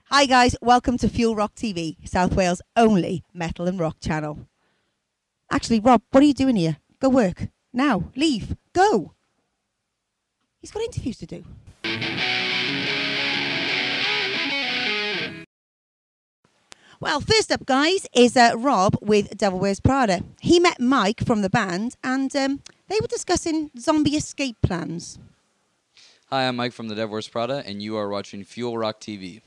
Hi guys, welcome to Fuel Rock TV, South Wales' only metal and rock channel. Actually, Rob, what are you doing here? Go work. Now, leave. Go. He's got interviews to do. Well, first up, guys, is Rob with Devil Wears Prada. He met Mike from the band, and they were discussing zombie escape plans. Hi, I'm Mike from the Devil Wears Prada, and you are watching Fuel Rock TV.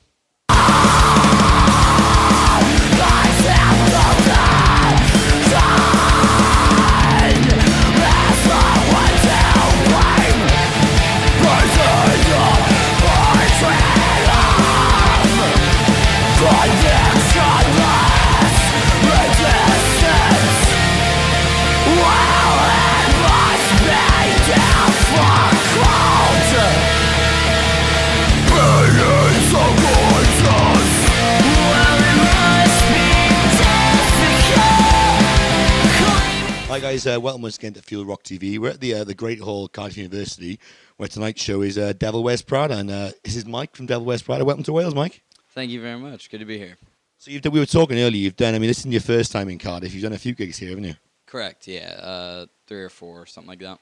Hi guys, welcome once again to Fuel Rock TV. We're at the Great Hall, Cardiff University, where tonight's show is Devil Wears Prada, and this is Mike from Devil Wears Prada. Welcome to Wales, Mike. Thank you very much. Good to be here. So we were talking earlier. You've done. I mean, this isn't your first time in Cardiff. You've done a few gigs here, haven't you? Correct. Yeah, 3 or 4, something like that.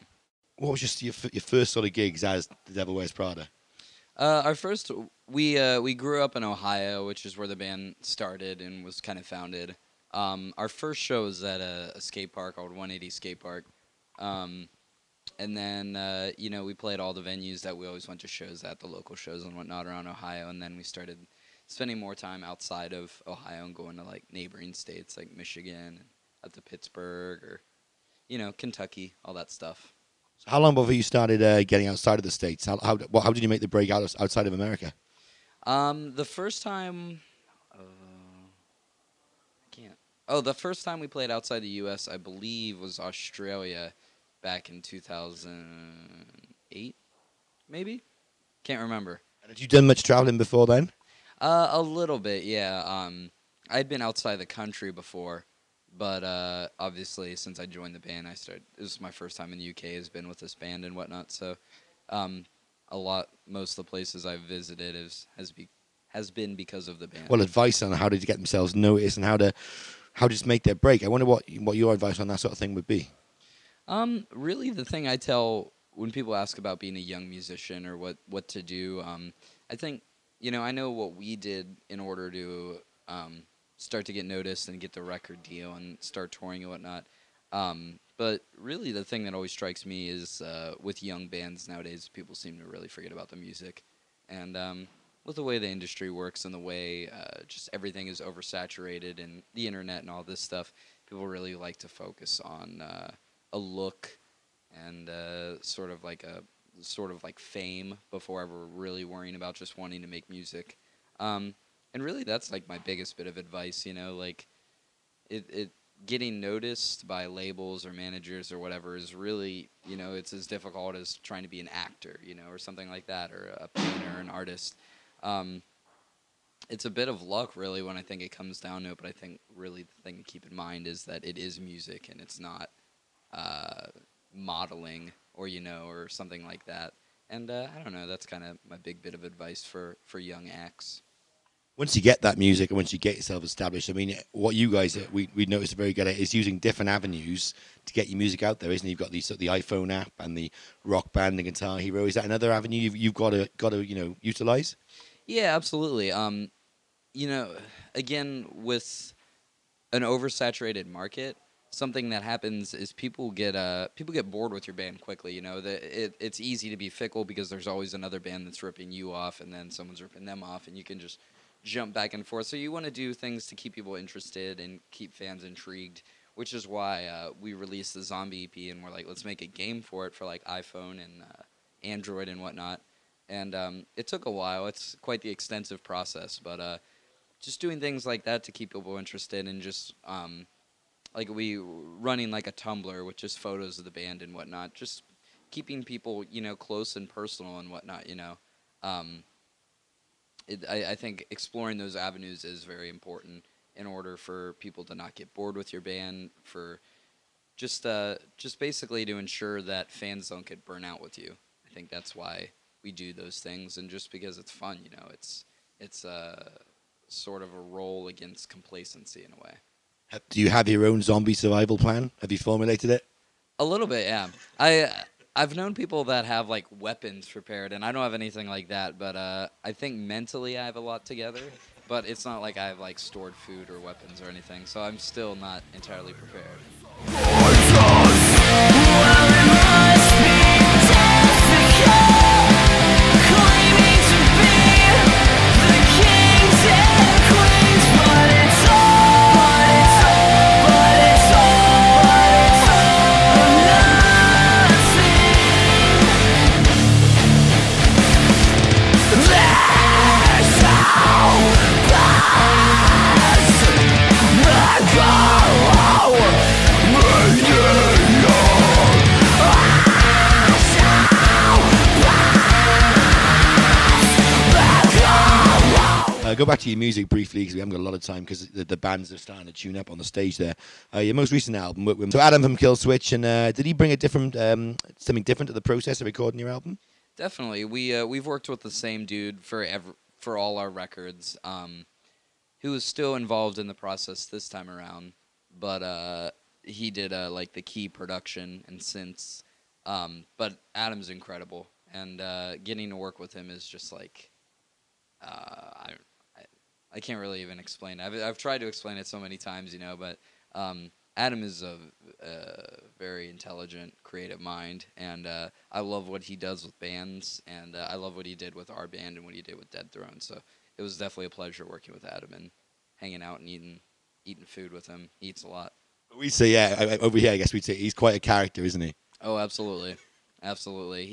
What was just your first sort of gigs as the Devil Wears Prada? Our first, we grew up in Ohio, which is where the band started and was kind of founded. Our first show was at a skate park called 180 Skate Park. And then, we played all the venues that we always went to shows at, the local shows and whatnot around Ohio. And then we started spending more time outside of Ohio and going to, like, neighboring states like Michigan, up to Pittsburgh or, Kentucky, all that stuff. So how long before you started getting outside of the States? How did you make the break outside of America? The first time... the first time we played outside the U.S., I believe, was Australia back in 2008, maybe? Can't remember. And had you done much traveling before then? A little bit, yeah. I'd been outside the country before, but obviously since I joined the band, this is my first time in the U.K. has been with this band and whatnot, so most of the places I've visited has been because of the band. Well, advice on how to get themselves noticed and how to just make their break. I wonder what your advice on that sort of thing would be. Really, the thing I tell when people ask about being a young musician or what to do, I think, I know what we did in order to start to get noticed and get the record deal and start touring and whatnot. But really, the thing that always strikes me is with young bands nowadays, people seem to really forget about the music. And with the way the industry works and the way just everything is oversaturated and the internet and all this stuff, people really like to focus on a look and sort of like fame before ever really worrying about just wanting to make music. And really, that's like my biggest bit of advice. It getting noticed by labels or managers or whatever is really, it's as difficult as trying to be an actor, or something like that, or a painter or an artist. It's a bit of luck, really, when I think it comes down to it, but I think really the thing to keep in mind is that it is music and it's not modeling or something like that. And I don't know, that's kind of my big bit of advice for young acts. Once you get that music and once you get yourself established, I mean, what you guys, we noticed are very good at is using different avenues to get your music out there, isn't it? You've got the iPhone app and the Rock Band and Guitar Hero. Is that another avenue you've got to utilize? Yeah, absolutely. Again, with an oversaturated market, something that happens is people get bored with your band quickly. It's easy to be fickle because there's always another band that's ripping you off, and then someone's ripping them off, and you can just jump back and forth. So you want to do things to keep people interested and keep fans intrigued, which is why we released the Zombie EP, and we're like, let's make a game for it for like iPhone and Android and whatnot. And it took a while. It's quite the extensive process, but just doing things like that to keep people interested and just like we running like a Tumblr with just photos of the band and whatnot, just keeping people, close and personal and whatnot, I think exploring those avenues is very important in order for people to not get bored with your band, for just basically to ensure that fans don't get burnt out with you. I think that's why we do those things, and just because it's fun, it's sort of a role against complacency in a way. Do you have your own zombie survival plan? Have you formulated it? A little bit, yeah. I've known people that have like weapons prepared, and I don't have anything like that. But I think mentally I have a lot together. But it's not like I have like stored food or weapons or anything. So I'm still not entirely prepared. Go back to your music briefly because we haven't got a lot of time because the bands are starting to tune up on the stage there. Your most recent album, so Adam from Kill Switch, and did he bring a different something different to the process of recording your album? Definitely, we've worked with the same dude for all our records, who was still involved in the process this time around, but he did like the key production and synths. But Adam's incredible, and getting to work with him is just like I can't really even explain it. I've tried to explain it so many times, you know, but Adam is a very intelligent, creative mind, and I love what he does with bands, and I love what he did with our band and what he did with Dead Throne. So it was definitely a pleasure working with Adam and hanging out and eating food with him. He eats a lot. We say, yeah, over here, I guess we'd say he's quite a character, isn't he? Oh, absolutely. Absolutely.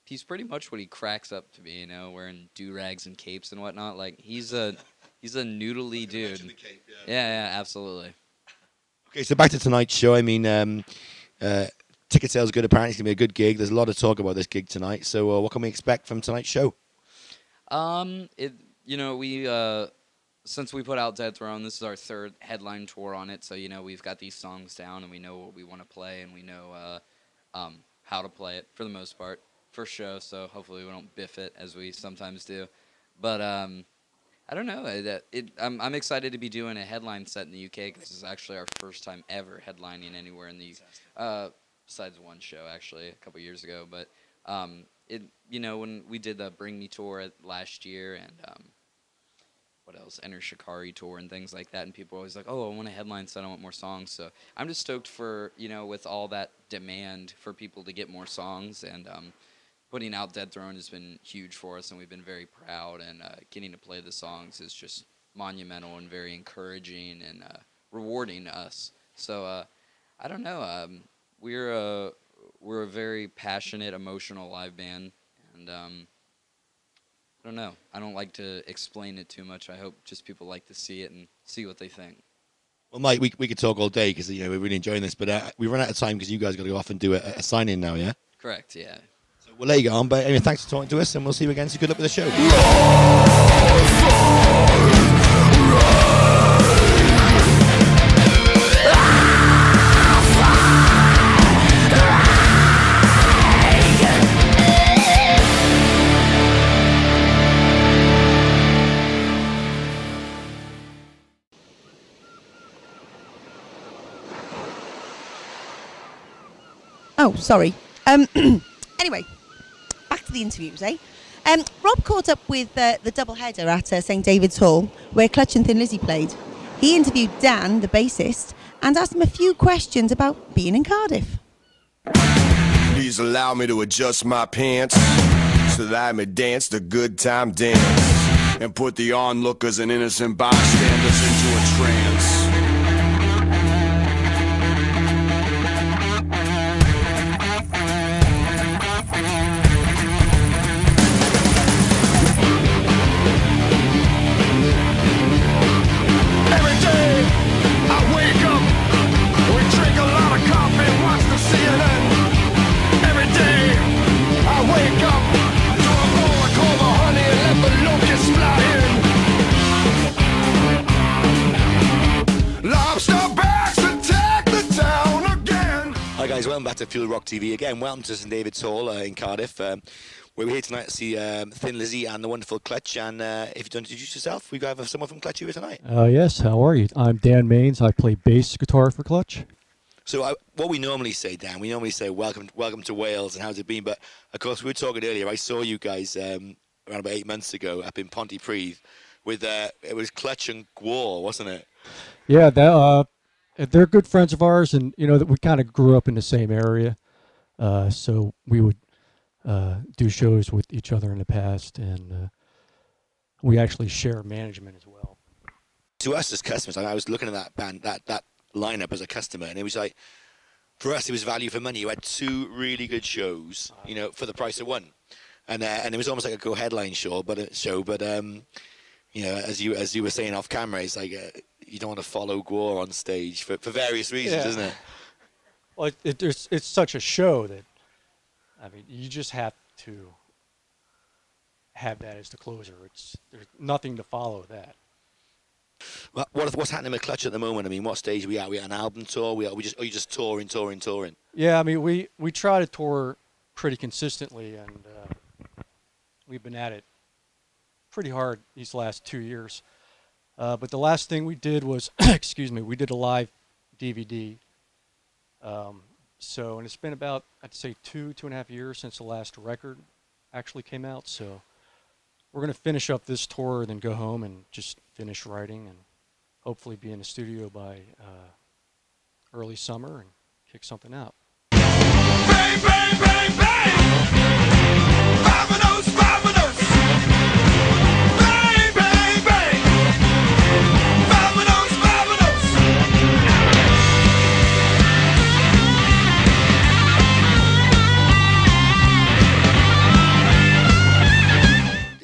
He's pretty much what he cracks up to be, you know, wearing do-rags and capes and whatnot. Like, he's a noodly dude. Yeah, absolutely. Okay, so back to tonight's show. I mean, ticket sales good. Apparently, it's going to be a good gig. There's a lot of talk about this gig tonight. So what can we expect from tonight's show? We since we put out Dead Throne, this is our third headline tour on it. So, you know, we've got these songs down, and we know what we want to play, and we know how to play it for the most part. First show, so hopefully we don't biff it as we sometimes do. But I don't know. I'm excited to be doing a headline set in the UK because this is actually our first time ever headlining anywhere in the besides one show actually a couple years ago. But when we did the Bring Me tour last year and what else? Enter Shikari tour and things like that, and people are always like, "Oh, I want a headline set. I want more songs." So I'm just stoked for with all that demand for people to get more songs and. Putting out Dead Throne has been huge for us, and we've been very proud, and getting to play the songs is just monumental and very encouraging and rewarding to us. So I don't know. We're a very passionate, emotional live band, and I don't know. I don't like to explain it too much. I hope just people like to see it and see what they think. Well, Mike, we could talk all day because we're really enjoying this, but we run out of time because you guys got to go off and do a sign-in now, yeah? Correct, yeah. We'll let you go on, but anyway, thanks for talking to us, and we'll see you again. So good luck with the show. Oh, sorry. Anyway. Back to the interviews, eh? Rob caught up with the double-header at St David's Hall, where Clutch and Thin Lizzy played. He interviewed Dan, the bassist, and asked him a few questions about being in Cardiff. Please allow me to adjust my pants so that I may dance the good time dance and put the onlookers and innocent bystanders into a trance. Welcome back to Fuel Rock TV again. Welcome to St David's Hall in Cardiff. We're here tonight to see Thin Lizzy and the wonderful Clutch. And if you don't introduce yourself, we have someone from Clutch here tonight. Yes, how are you? I'm Dan Maines. I play bass guitar for Clutch. So what we normally say, Dan, we normally say welcome to Wales and how's it been? But of course, we were talking earlier. I saw you guys around about 8 months ago up in Pontypridd with it was Clutch and Gwar, wasn't it? Yeah, they're good friends of ours, and that we kind of grew up in the same area, so we would do shows with each other in the past, and we actually share management as well. To us as customers, I was looking at that band, that lineup as a customer, and it was like, for us, it was value for money. You had 2 really good shows, for the price of one, and it was almost like a co-headline show, but as you were saying off camera, it's like you don't want to follow Gwar on stage for various reasons, isn't it? Well, it's such a show that, I mean, you just have to have that as the closer. There's nothing to follow that. Well, what's happening with Clutch at the moment? I mean, what stage are we at? Are we at an album tour? Are you just touring? Yeah, I mean, we try to tour pretty consistently, and we've been at it pretty hard these last 2 years. But the last thing we did was, we did a live DVD. And it's been about, I'd say, 2.5 years since the last record actually came out. So we're going to finish up this tour, then go home and just finish writing and hopefully be in the studio by early summer and kick something out. Bang, bang, bang, bang! Vamonos, vamonos! Bang, bang, bang! Vamonos, vamonos!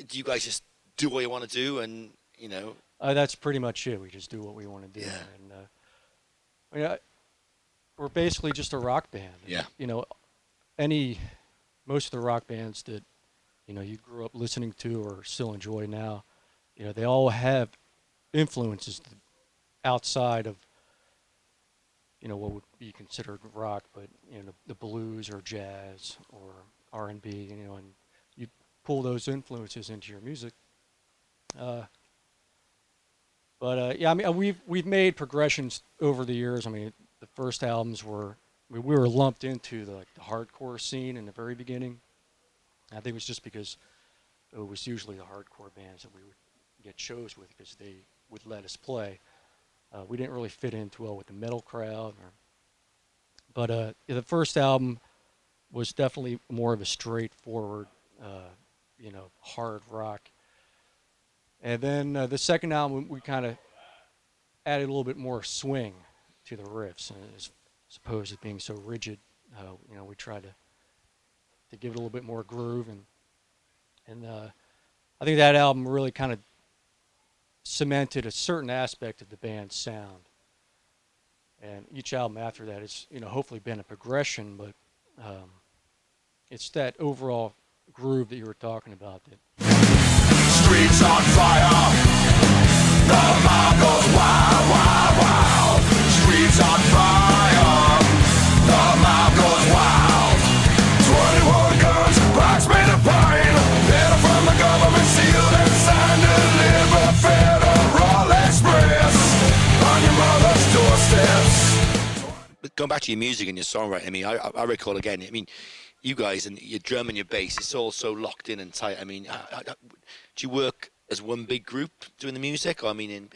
Do you guys just do what you want to do, and That's pretty much it. We just do what we want to do. Yeah. And we're basically just a rock band. Yeah. Most of the rock bands that you grew up listening to or still enjoy now, they all have influences outside of what would be considered rock, but the blues or jazz or R&B, and you pull those influences into your music. I mean, we've made progressions over the years. I mean, the first albums we were lumped into the hardcore scene in the very beginning. I think it was just because it was usually the hardcore bands that we would get shows with because they would let us play. We didn't really fit in too well with the metal crowd. But the first album was definitely more of a straightforward, hard rock. And then the second album, we kind of added a little bit more swing to the riffs, as opposed to being so rigid. We tried to give it a little bit more groove, and I think that album really kind of cemented a certain aspect of the band's sound. And each album after that has, hopefully been a progression, but it's that overall groove that you were talking about that. Streets on fire, the mob goes wild, wild, wild. Streets on fire, the mob goes wild. 21 guns, box made of pine. Letter from the government, sealed and signed. Deliver Federal Express on your mother's doorsteps. Going back to your music and your songwriting, I mean, I recall again, I mean, you guys and your drum and your bass, it's all so locked in and tight. I mean, do you work as one big group doing the music? Or, I mean,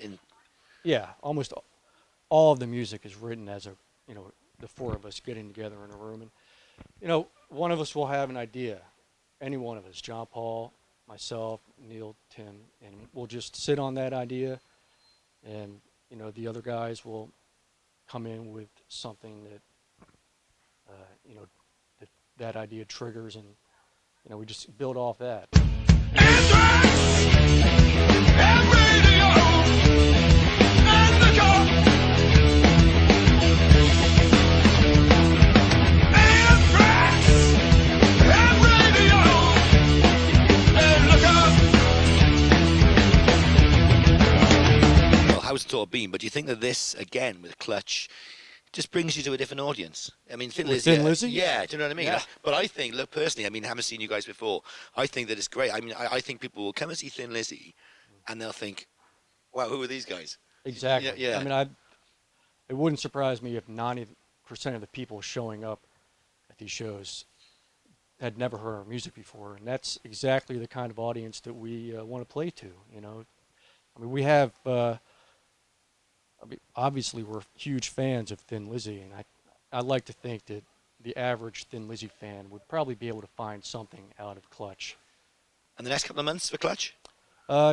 Yeah, almost all of the music is written as the 4 of us getting together in a room. And, one of us will have an idea, any one of us, John Paul, myself, Neil, Tim, and we'll just sit on that idea. And, the other guys will come in with something that, that idea triggers, and we just build off that. And radio, and the car. Anthrax, and radio, and look up. well, how's it all been? But do you think that this, again, with Clutch, just brings you to a different audience. I mean, Thin With Lizzy. Thin Lizzy? Yeah, do you know what I mean? Yeah. But I think, look, personally, I mean, I haven't seen you guys before. I think that it's great. I mean, I think people will come and see Thin Lizzy, and they'll think, wow, who are these guys? Exactly. Yeah. I mean, it wouldn't surprise me if 90% of the people showing up at these shows had never heard our music before, and that's exactly the kind of audience that we want to play to. You know, I mean, we have. I mean, obviously, we're huge fans of Thin Lizzy, and I like to think that the average Thin Lizzy fan would probably be able to find something out of Clutch. And the next couple of months for Clutch?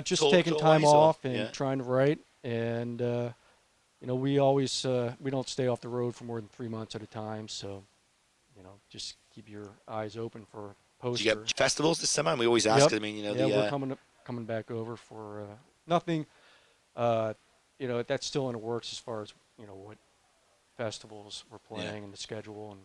Just taking time tour-wise, or- off and yeah. trying to write, and you know, we always we don't stay off the road for more than 3 months at a time, so you know, just keep your eyes open for Do posters. you get festivals this summer? And we always ask, 'cause I mean, you know, yeah, we're coming back over for nothing. You know, that's still in the works as far as, you know, what festivals we're playing and the schedule, and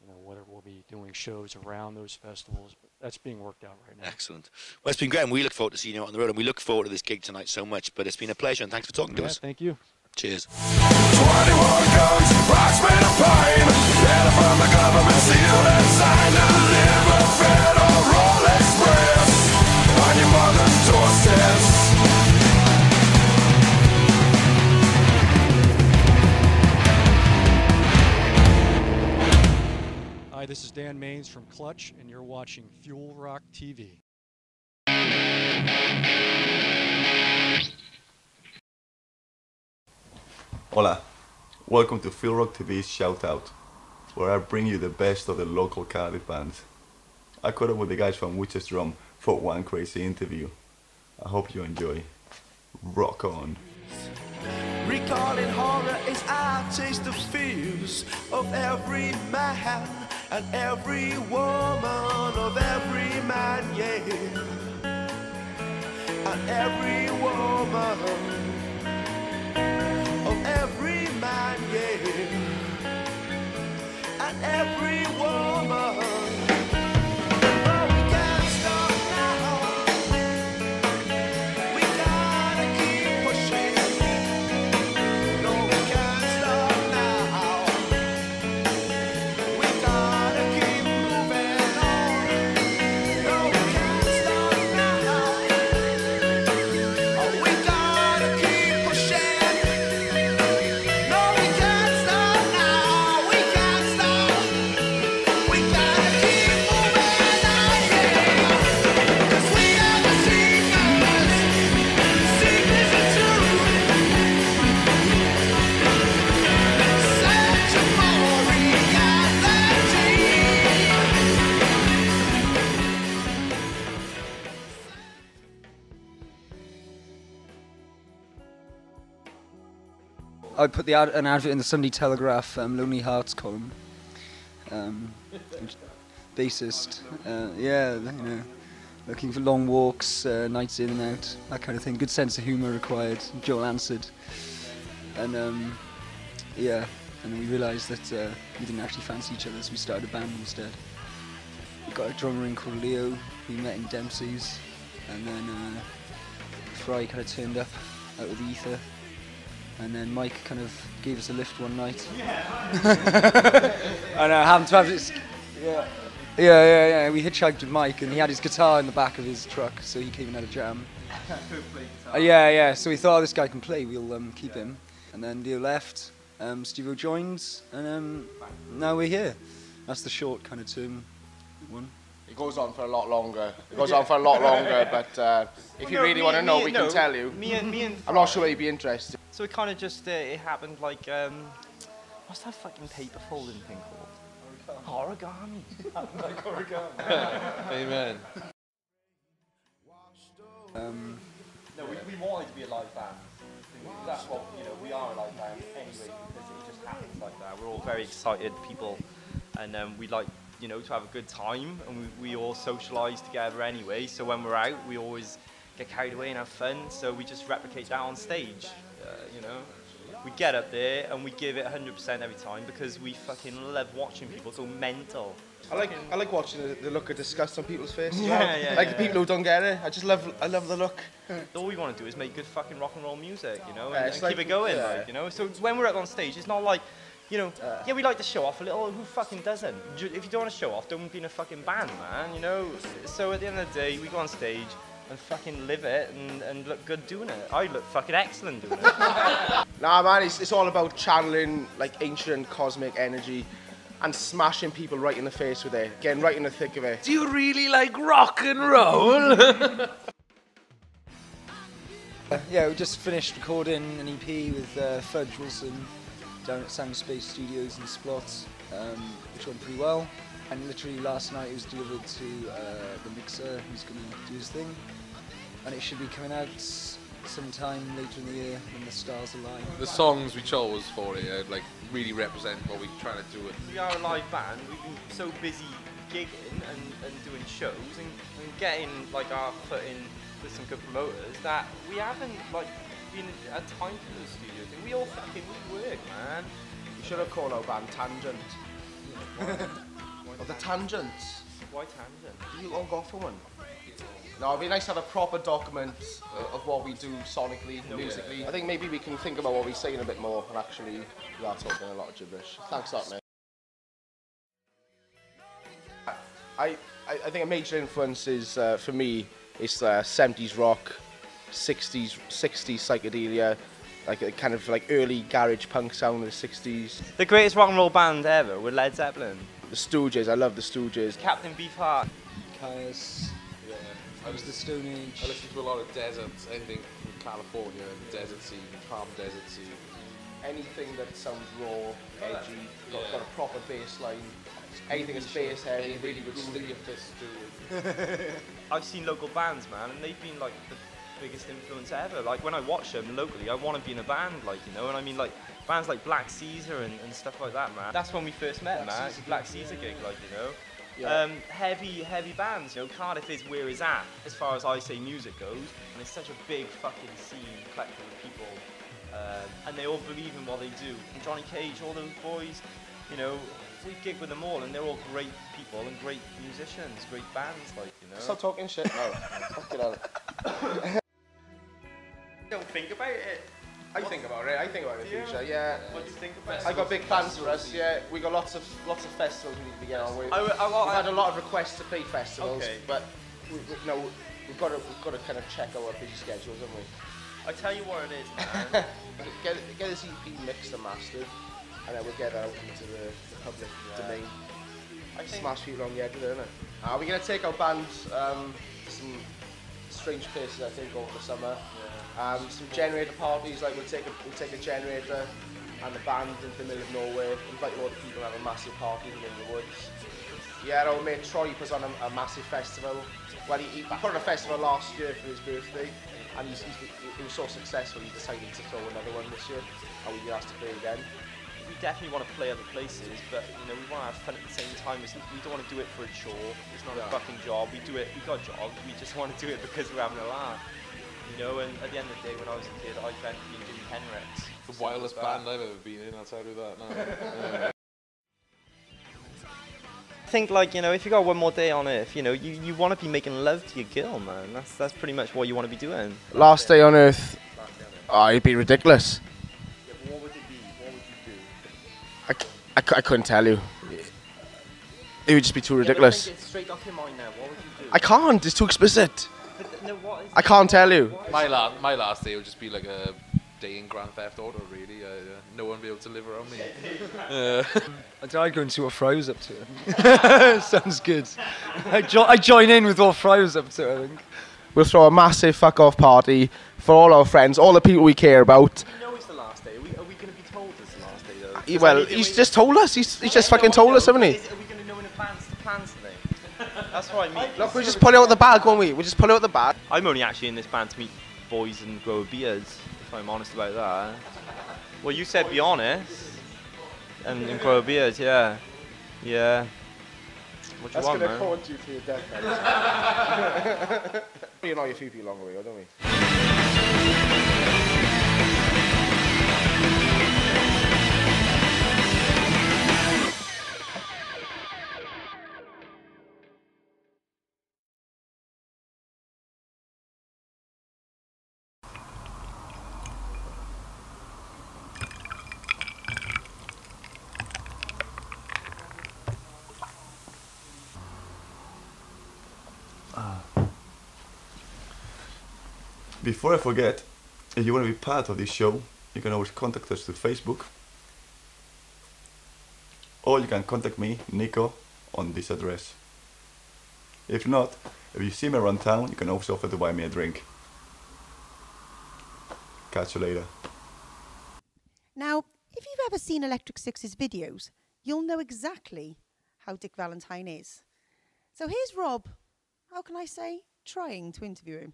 you know, whether we'll be doing shows around those festivals. But that's being worked out right now. Excellent. Well, it's been great, and we look forward to seeing you out on the road, and we look forward to this gig tonight so much. But it's been a pleasure, and thanks for talking to Yeah, us. thank you. Cheers. 21 guns, rocks made of pine, letter from the government sealed and signed, deliver Federal Express on your mother's doorsteps. Hi, this is Dan Maines from Clutch, and you're watching Fuel Rock TV. Hola, welcome to Fuel Rock TV's Shoutout, where I bring you the best of the local Cardiff bands. I caught up with the guys from Witch's Drum for one crazy interview. I hope you enjoy. Rock on. Recalling horror is our taste of fears of every man and every woman, of every man, yeah, and every woman, of every man, yeah, and every woman. Oh, we can't stop now. We gotta keep pushing. No, we can't stop now. We gotta keep moving on. No, we can't stop now. Oh, we gotta keep pushing. No, we can't stop now. We can't stop. We gotta keep moving on, yeah. 'Cause we are the seekers. Seekers of truth. Searching for reality. I put an advert in the Sunday Telegraph, Lonely Hearts column. Bassist, yeah, you know, looking for long walks, nights in and out, that kind of thing. Good sense of humour required. Joel answered, and yeah, and then we realised that we didn't actually fancy each other, so we started a band instead. We got a drummer in called Leo. We met in Dempsey's, and then Fry kind of turned up out of the ether. And then Mike kind of gave us a lift one night. I know, happened to have this. Yeah. We hitchhiked with Mike, and he had his guitar in the back of his truck, so he came and had a jam. Yeah. So we thought, oh, this guy can play. We'll keep him. And then Leo left. Steve-O joined, and now we're here. That's the short kind of term one. It goes on for a lot longer. But if you really want to know, we can tell you. Me and I'm not sure you'd be interested. So it kind of just it happened like what's that fucking paper folding thing called? Origami. Like origami. Amen. No, we wanted to be a live band. That's what, you know, we are a live band anyway, because it just happens like that. We're all very excited people, and we like, you know, to have a good time, and we all socialise together anyway. So when we're out, we always get carried away and have fun. So we just replicate that on stage. You know, we get up there and we give it 100% every time because we fucking love watching people go mental. I like watching the look of disgust on people's faces. Yeah. The people who don't get it. I love the look. All we want to do is make good fucking rock and roll music, you know, Yeah, and it's keep like- it going, yeah. like, you know. So when we're out on stage, it's not like, You know, yeah, we like to show off a little. Who fucking doesn't? If you don't want to show off, don't be in a fucking band, man. You know. So at the end of the day, we go on stage and fucking live it and look good doing it. I look fucking excellent doing it. Nah, man, it's all about channeling like ancient cosmic energy and smashing people right in the face with it, getting right in the thick of it. Do you really like rock and roll? Yeah, we just finished recording an EP with Fudge Wilson down at Sound Space Studios in Splot, which went pretty well. And literally last night it was delivered to the mixer who's going to do his thing. And it should be coming out sometime later in the year when the stars align. The songs we chose for it like really represent what we're trying to do. We are a live band. We've been so busy gigging and doing shows and getting like our foot in with some good promoters that we haven't like been at time for the studio thing. We all fucking work, man. We should have called our band Tangent. Or the Tangents. Why Tangent? You all go for one. No, it'd be nice to have a proper document of what we do sonically, musically. I think maybe we can think about what we're saying a bit more and actually we are talking a lot of gibberish. Thanks a lot, mate. I think a major influence is, for me, is 70s rock, 60s psychedelia, like a kind of like early garage punk sound in the 60s. The greatest rock and roll band ever were Led Zeppelin. The Stooges, I love the Stooges. Captain Beefheart. Caius. I was the Stone Age. I listen to a lot of deserts, anything from California, the desert scene, Palm Desert scene. Anything that sounds raw, edgy, got a proper bass line. Anything that's bass heavy, Anything you would stick your fist to. I've seen local bands, man, and they've been like the biggest influence ever. Like when I watch them locally, I want to be in a band, like, you know, and I mean like bands like Black Caesar and stuff like that, man. That's when we first met, man. Black Caesar gig, like, you know. Yeah. Heavy bands, you know. Cardiff is where it's at as far as I say music goes, and it's such a big fucking scene, collective of people, and they all believe in what they do. And Johnny Cage, all those boys, you know, we gig with them all, and they're all great people and great musicians, great bands, like, you know. Stop talking shit now. Fuck it out. Don't think about it. I think about it. I think about the future. Yeah. What do you think about it? I got big plans for us. Yeah, we got lots of festivals we need to get on with. We've had a lot of requets to play festivals, but we've got to kind of check our busy schedules, haven't we? I tell you what it is, man. get this EP mixed and mastered, and then we'll get out into the public domain. Smash people on the edge of it, innit? We're gonna take our band some strange places, I think, over the summer. Some generator parties, like we'll take a generator and the band into the middle of nowhere, invite a lot of people and have a massive party in the woods. Yeah, our mate Troy puts on a massive festival. Well, he put on a festival last year for his birthday, and he was so successful he decided to throw another one this year, and we get asked to play again. We definitely want to play other places, but you know, we want to have fun at the same time. We don't want to do it for a chore. It's not a fucking job. We do it. We got jobs. We just want to do it because we're having a laugh. You know, and at the end of the day, when I was a kid, I dreamt of being Jimi Hendrix. The wildest band I've ever been in, I'll tell you that. No. I think, like, you know, if you got one more day on Earth, you know, you want to be making love to your girl, man. That's pretty much what you want to be doing. Last day on Earth, it'd be ridiculous. Yeah, but what would it be? What would you do? I couldn't tell you. It would just be too ridiculous. Think it straight off your mind now. What would you do? I can't. It's too explicit. No, what is I can't tell you. My last day would just be like a day in Grand Theft Auto, really. No one would be able to live around me. I'd go and see what Fry was up to. Sounds good. I join in with what Fry was up to, I think. We'll throw a massive fuck-off party for all our friends, all the people we care about. You know it's the last day. Are we going to be told it's the last day, though? Well, he's just told us. He's just fucking told us, haven't he? Are we going to know in advance the plans today? That's what I mean. Look, we'll just pull it out the bag, won't we? We'll just pull it out the bag. I'm only actually in this band to meet boys and grow beards, if I'm honest about that. Well, you said be honest. And grow beards, yeah. Yeah. What do you want, man? That's going to haunt you to your death, man. We annoy a few people along the way, don't we? Before I forget, if you want to be part of this show, you can always contact us through Facebook, or you can contact me, Nico, on this address. If not, if you see me around town, you can also offer to buy me a drink. Catch you later. Now, if you've ever seen Electric Six's videos, you'll know exactly how Dick Valentine is. So here's Rob, how can I say, trying to interview him.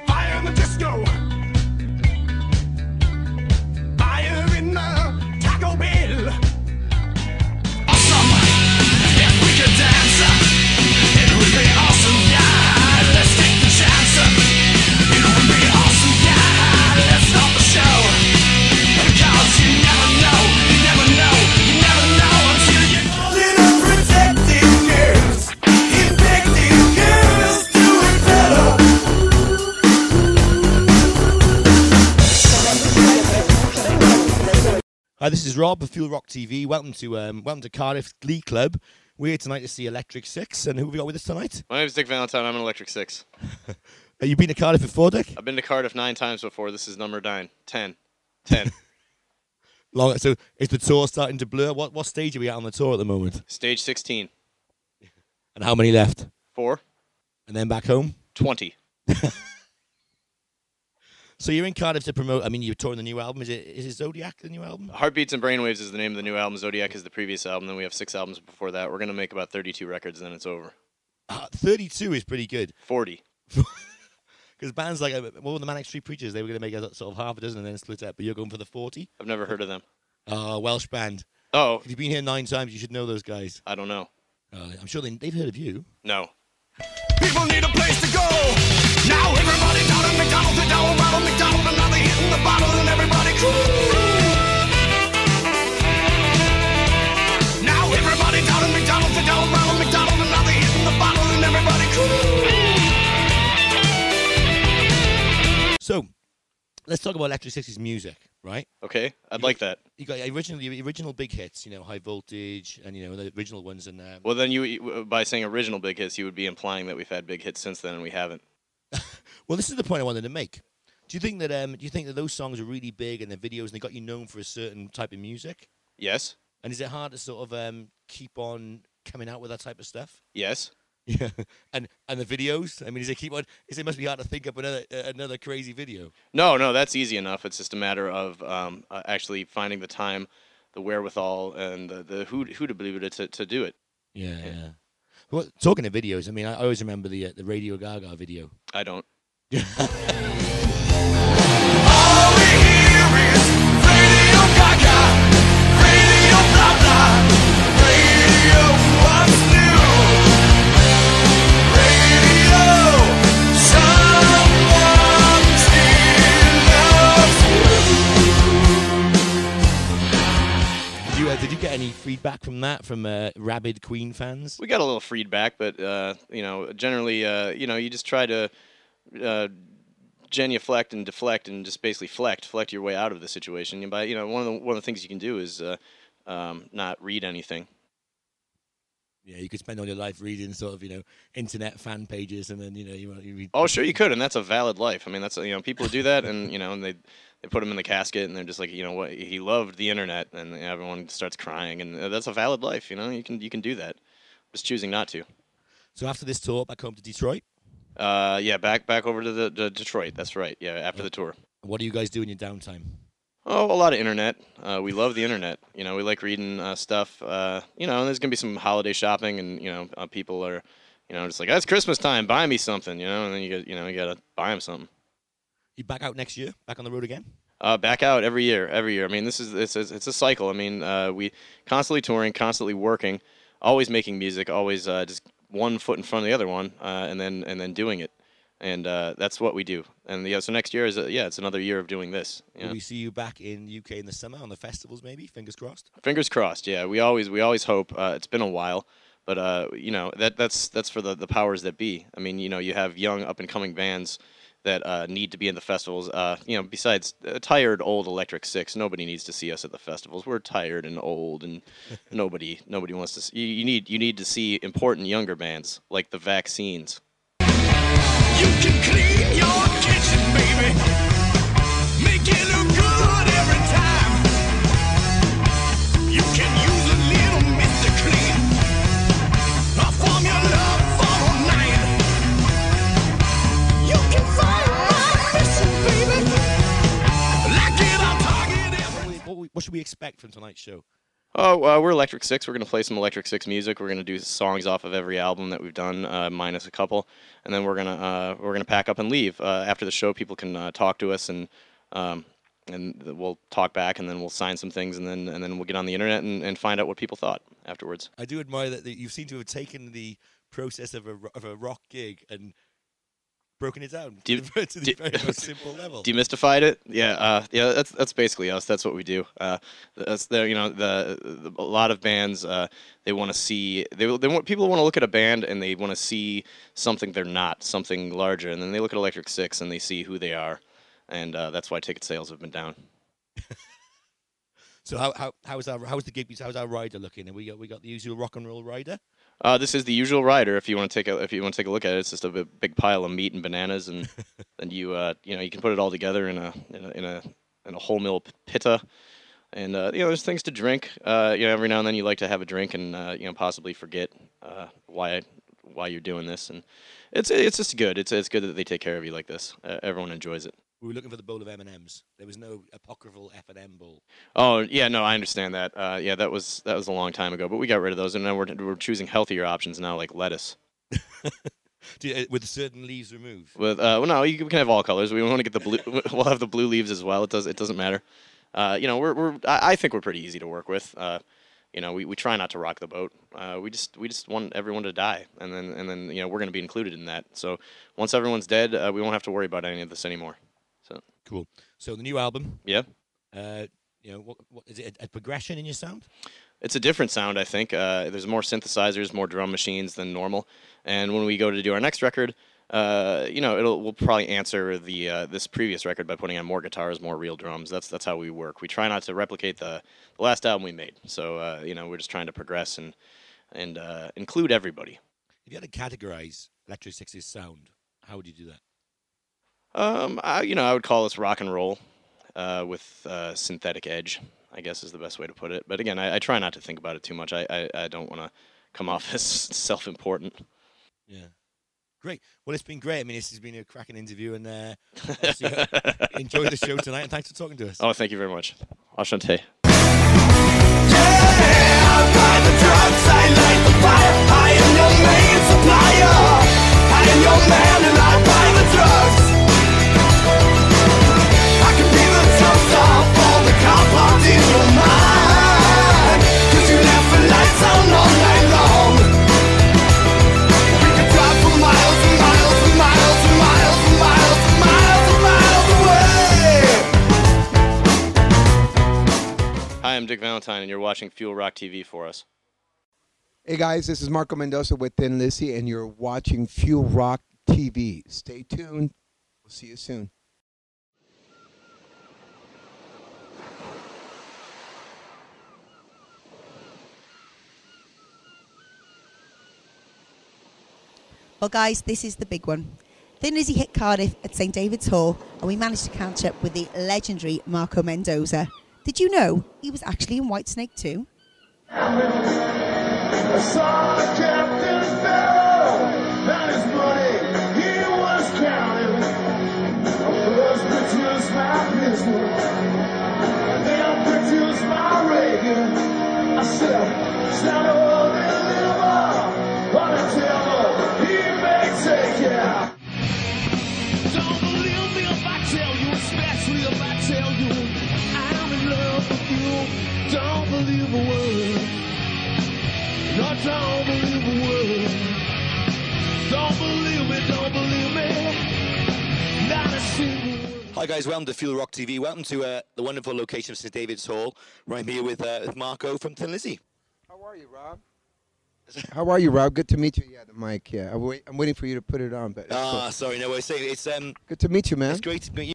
Fire in the disco. Fire in the Taco Bell. Awesome. If we could dance, it would be awesome. Yeah, let's take the chance. It would be awesome. Yeah, let's start the show. Because you never know, you never know, you never know until you little protected girls, infected girls, do it better. Hi, this is Rob of Fuel Rock TV. Welcome to Cardiff Glee Club. We're here tonight to see Electric Six, and who have we got with us tonight? My name is Dick Valentine. I'm an Electric Six. Have you been to Cardiff before, Dick? I've been to Cardiff 9 times before. This is number 9. 10. 10. Long. So is the tour starting to blur? What stage are we at on the tour at the moment? Stage 16. And how many left? 4. And then back home? 20. So you're in Cardiff to promote. I mean, you're touring the new album. Is it Zodiac, the new album? Heartbeats and Brainwaves is the name of the new album. Zodiac is the previous album. Then we have 6 albums before that. We're going to make about 32 records, and then it's over. 32 is pretty good. 40. Because bands like, what were the Manic Street Preachers? They were going to make a sort of half a dozen and then split up. But you're going for the 40? I've never heard of them. Welsh band. Oh. If you've been here 9 times, you should know those guys. I don't know. I'm sure they've heard of you. No. People need a place to go. Now everybody down at McDonald's, they down around McDonald's, and now they hitting the bottle and everybody cool. Now everybody down at McDonald's, they down around McDonald's, and now they hitting the bottle and everybody cool. So, let's talk about Electric Six's music, right? Okay, I'd like that. You got the original big hits, High Voltage, and the original ones. And well, then you, by saying original big hits, you would be implying that we've had big hits since then, and we haven't. Well, this is the point I wanted to make. Do you think that those songs are really big and the videos and they got you known for a certain type of music? Yes. And is it hard to sort of keep on coming out with that type of stuff? Yes. Yeah. And the videos? I mean, it must be hard to think up another crazy video. No, that's easy enough. It's just a matter of actually finding the time, the wherewithal, and the who to believe it to do it. Yeah. Well, talking of videos, I mean, I always remember the Radio Gaga video. I don't. All we hear is Radio Gaga, Radio blah blah, Radio what's new, Radio someone still loves you. Did you get any feedback from that from rabid Queen fans? We got a little feedback, but generally, you just try to genuflect and deflect and just basically deflect your way out of the situation. But one of the things you can do is not read anything. Yeah, you could spend all your life reading sort of internet fan pages, and then you read. Oh, sure you could, and that's a valid life. I mean, that's people do that, and and they put him in the casket, and they're just like, what, he loved the internet, and everyone starts crying, and that's a valid life. You can do that. Just choosing not to. So after this tour, back home to Detroit. Yeah, back over to the Detroit. That's right. Yeah, after the tour. What do you guys do in your downtime? Oh, a lot of internet. We love the internet. We like reading stuff. And there's gonna be some holiday shopping, and people are, just like, it's Christmas time. Buy me something. And then you gotta buy them something. You back out next year? Back on the road again? Back out every year. I mean, it's a cycle. I mean, we constantly touring, constantly working, always making music, always just one foot in front of the other one, and then doing it. And that's what we do. And so next year it's another year of doing this. Will we see you back in UK in the summer on the festivals? Maybe, fingers crossed. Fingers crossed. Yeah, we always hope. It's been a while, but that's for the powers that be. I mean, you have young up and coming bands, that need to be in the festivals. You know, besides tired old Electric Six, nobody needs to see us at the festivals. We're tired and old, and nobody wants to. You need to see important younger bands like the Vaccines. You can clean your kitchen, baby. Make it look good every time. You can use a little Mr. Clean. A formula for a night. You can find my mission, baby. Like it on target. What should we expect from tonight's show? Oh, we're Electric Six. We're going to play some Electric Six music. We're going to do songs off of every album that we've done, minus a couple, and then we're gonna pack up and leave. After the show, people can talk to us, and we'll talk back, and then we'll sign some things, and then we'll get on the internet and find out what people thought afterwards. I do admire that you seem to have taken the process of a rock gig and broken it down to the very most simple level. Demystified it, yeah. That's basically us. That's what we do. That's you know, a lot of bands they want to see. People want to look at a band and they want to see something they're not, something larger, and then they look at Electric Six and they see who they are, and that's why ticket sales have been down. So how's the gig? How's our rider looking? And we got the usual rock and roll rider. This is the usual rider. If you want to take a look at it, it's just a big pile of meat and bananas, and then you can put it all together in a wholemeal pitta, and there's things to drink. Every now and then you like to have a drink and possibly forget why you're doing this, and it's just good. It's good that they take care of you like this. Everyone enjoys it. We were looking for the bowl of M&Ms. There was no apocryphal F&M bowl. Oh yeah, no, I understand that. That was a long time ago, but we got rid of those, and now we're choosing healthier options now, like lettuce. With certain leaves removed. With no, we can have all colors. We want to get the blue. We'll have the blue leaves as well. It doesn't matter. I think we're pretty easy to work with. We try not to rock the boat. We just want everyone to die, and then we're going to be included in that. So once everyone's dead, we won't have to worry about any of this anymore. So cool. So the new album. Yeah. What is it? A progression in your sound? It's a different sound, I think. There's more synthesizers, more drum machines than normal. And when we go to do our next record, we'll probably answer this previous record by putting on more guitars, more real drums. That's how we work. We try not to replicate the last album we made. So we're just trying to progress and include everybody. If you had to categorize Electric Six's sound, how would you do that? I would call this rock and roll with synthetic edge, I guess is the best way to put it. But again, I try not to think about it too much. I don't want to come off as self-important. Yeah. Great. Well, it's been great. I mean, this has been a cracking interview, and enjoy the show tonight, and thanks for talking to us. Oh, thank you very much. Enchanté. Hi, I'm Dick Valentine, and you're watching Fuel Rock TV for us. Hey guys, this is Marco Mendoza with Thin Lizzy, and you're watching Fuel Rock TV. Stay tuned. We'll see you soon. Well, guys, this is the big one. Thin Lizzy hit Cardiff at St David's Hall, and we managed to catch up with the legendary Marco Mendoza. Did you know he was actually in Whitesnake too? I saw the captain's barrel and his money he was counting. First pictures my business, then pictures my Reagan. I said, it's not all they live but I tell her he may take it. Don't believe me if I tell you, especially if I tell you I'm in love with you. Don't believe a word. No, don't believe a word. Don't believe me. Not a single word. Hi guys, welcome to Fuel Rock TV. Welcome to the wonderful location of St David's Hall. Right here with Marco from Thin Lizzy. How are you, Rob? How are you, Rob? Good to meet you. Yeah, the mic. Yeah, I'm waiting for you to put it on, but it's cool. Sorry, no, I say it's Good to meet you, man. It's great to meet you.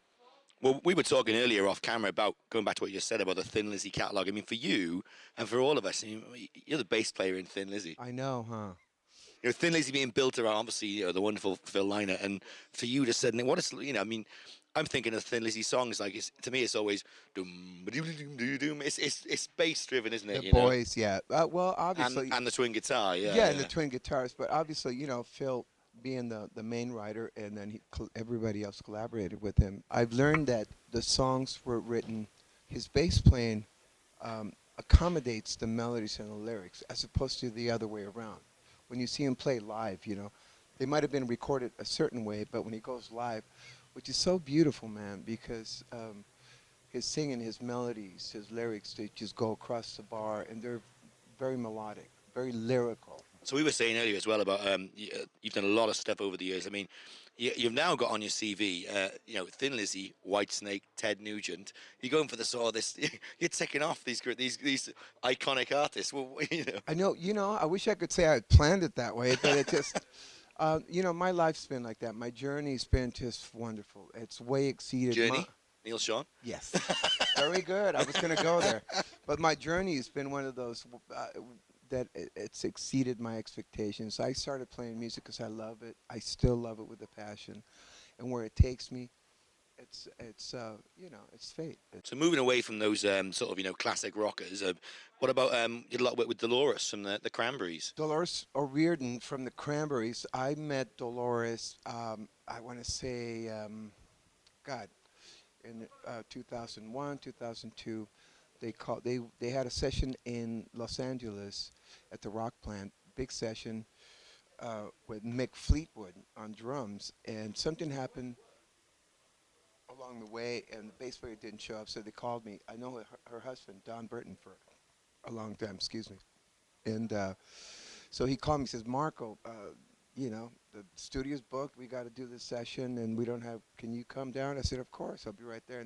Well, we were talking earlier off camera about going back to what you just said about the Thin Lizzy catalogue. I mean, for you and for all of us, you're the bass player in Thin Lizzy. I know, huh? You know, Thin Lizzy being built around obviously the wonderful Phil Lynott, and for you to suddenly what is I mean, I'm thinking of Thin Lizzy songs like to me it's always doom doom doom doom. It's bass driven, isn't it? The boys, yeah. Well, obviously, and the twin guitar, yeah. Yeah, and the twin guitars, but obviously, Phil being the main writer, and then everybody else collaborated with him. I've learned that the songs were written, his bass playing accommodates the melodies and the lyrics, as opposed to the other way around. When you see him play live, they might have been recorded a certain way, but when he goes live, which is so beautiful, man, because his singing, his melodies, his lyrics, they just go across the bar, and they're very melodic, very lyrical. So we were saying earlier as well about you've done a lot of stuff over the years. I mean, you've now got on your CV, Thin Lizzy, Whitesnake, Ted Nugent. You're going for the sort of this. You're ticking off these iconic artists. Well, I know. I wish I could say I planned it that way, but it just. My life's been like that. My journey's been just wonderful. It's way exceeded. Journey? Neil Sean? Yes. Very good. I was going to go there. But my journey has been one of those that it's exceeded my expectations. I started playing music because I love it. I still love it with a passion. And where it takes me, it's fate. So moving away from those sort of classic rockers, what about you did a lot with Dolores from the Cranberries? Dolores O'Riordan from the Cranberries. I met Dolores. I want to say, in 2001, 2002. They had a session in Los Angeles at the Rock Plant, big session with Mick Fleetwood on drums, and something happened along the way, and the bass player didn't show up, so they called me. I know her husband, Don Burton, for a long time, excuse me. And so he called me, says, Marco, the studio's booked, we got to do this session, and we don't have, can you come down? I said, of course, I'll be right there.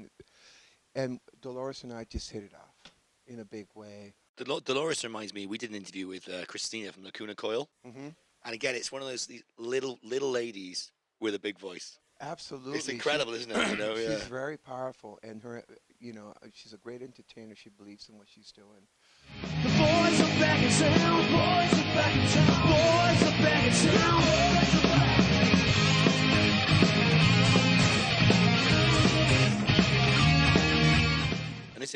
And Dolores and I just hit it off in a big way. Dolores reminds me, we did an interview with Christina from Lacuna Coil. Mm-hmm. And again, it's one of these little ladies with a big voice. Absolutely. It's incredible, isn't it? She's very powerful, and her, she's a great entertainer. She believes in what she's doing. The boys are back in town, boys are back in town, boys are back in town, boys are back.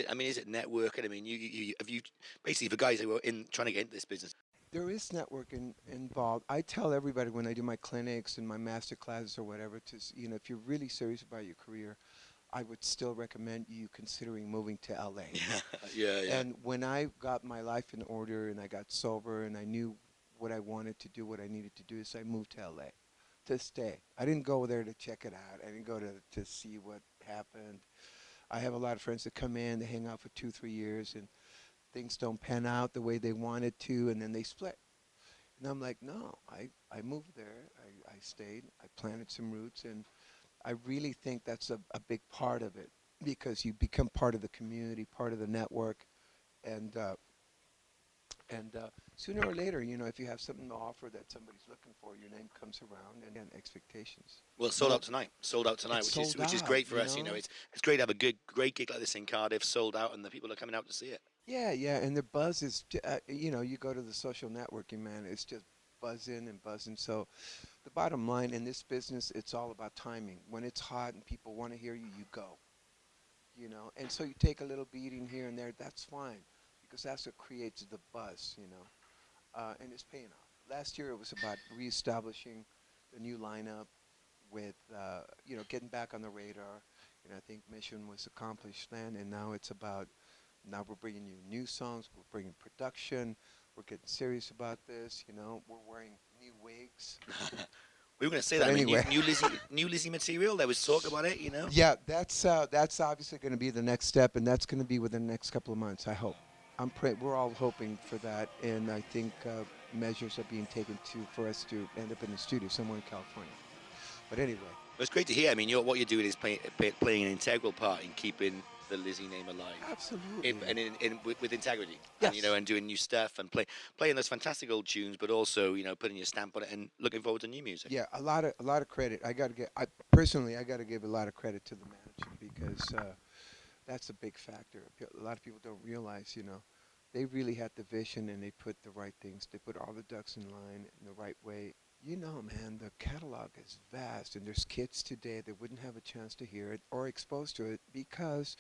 And is it networking? I mean, you basically for guys who are trying to get into this business. There is networking involved. I tell everybody when I do my clinics and my master classes or whatever, if you're really serious about your career, I would still recommend you considering moving to LA. Yeah. And when I got my life in order and I got sober and I knew what I wanted to do, what I needed to do, so I moved to LA to stay. I didn't go there to check it out. I didn't go to see what happened. I have a lot of friends that come in, they hang out for 2-3 years, and things don't pan out the way they wanted to, and then they split. And I'm like, no, I moved there, I stayed, I planted some roots, and I really think that's a big part of it, because you become part of the community, part of the network, and sooner or later, if you have something to offer that somebody's looking for, your name comes around, and expectations. Well, sold out tonight, which is great for us. It's great to have a great gig like this in Cardiff, sold out, and the people are coming out to see it. Yeah, and the buzz is, you go to the social networking, man, it's just buzzing and buzzing. So the bottom line in this business, it's all about timing. When it's hot and people want to hear you, you go. And so you take a little beating here and there, that's fine, because that's what creates the buzz, and it's paying off. Last year it was about reestablishing the new lineup with, getting back on the radar, and I think mission was accomplished then, and now it's about, now we're bringing you new songs, we're bringing production, we're getting serious about this, we're wearing new wigs. We were going to say But that. anyway. I mean, new Lizzy material. There was talk about it, Yeah, that's obviously going to be the next step, and that's going to be within the next couple of months, I hope. We're all hoping for that, and I think measures are being taken for us to end up in the studio somewhere in California. But anyway. It's great to hear. I mean, what you're doing is playing an integral part in keeping the Lizzy name alive. Absolutely. With integrity. Yes. And, and doing new stuff and playing those fantastic old tunes, but also, putting your stamp on it and looking forward to new music. Yeah, a lot of credit. I got to give a lot of credit to the management because that's a big factor. A lot of people don't realize, they really had the vision and they put the right things. They put all the ducks in line in the right way. Man, the catalog is vast, and there's kids today that wouldn't have a chance to hear it or exposed to it because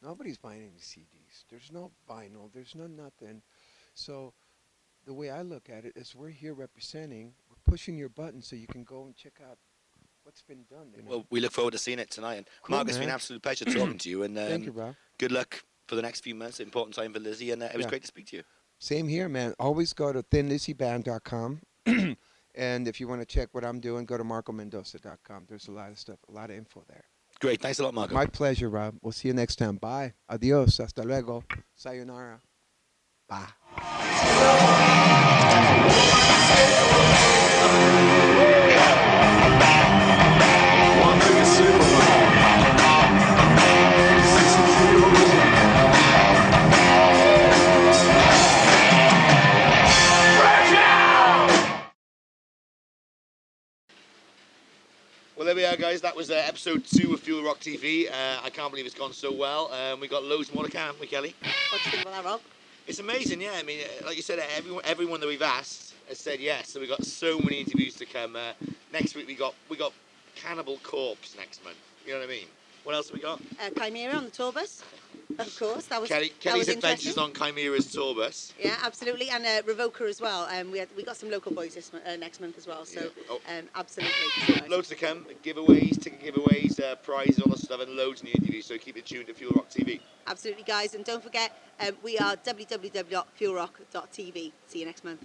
nobody's buying any CDs. There's no vinyl. There's no nothing. So the way I look at it is we're here representing, we're pushing your button so you can go and check out what's been done. Well, we look forward to seeing it tonight. And Cool, Mark, it's been man. an absolute pleasure talking to you. And Thank you, Rob. Good luck for the next few months. Important time for Lizzy, and it was Yeah. great to speak to you. Same here, man. Always go to thinlizzyband.com. And if you want to check what I'm doing, go to marcomendoza.com. There's a lot of stuff, a lot of info there. Great. Thanks a lot, Marco. My pleasure, Rob. We'll see you next time. Bye. Adios. Hasta luego. Sayonara. Bye. Well, there we are, guys. That was episode 2 of Fuel Rock TV. I can't believe it's gone so well. We got loads more to come, haven't we, Kelly? What do you think about that, Rob? It's amazing, yeah. I mean, like you said, everyone that we've asked has said yes. So we've got so many interviews to come. Next week we got Cannibal Corpse next month. You know what I mean? What else have we got? Chimera on the tour bus, of course. That was Kelly's that was Adventures interesting. on Chimera's tour bus. Yeah, absolutely, and Revoker as well. We got some local boys next month as well. So absolutely. Loads to come. Giveaways, ticket giveaways, prizes, all that stuff, and loads in the interviews. So keep it tuned to Fuel Rock TV. Absolutely, guys, and don't forget we are www.fuelrock.tv. See you next month.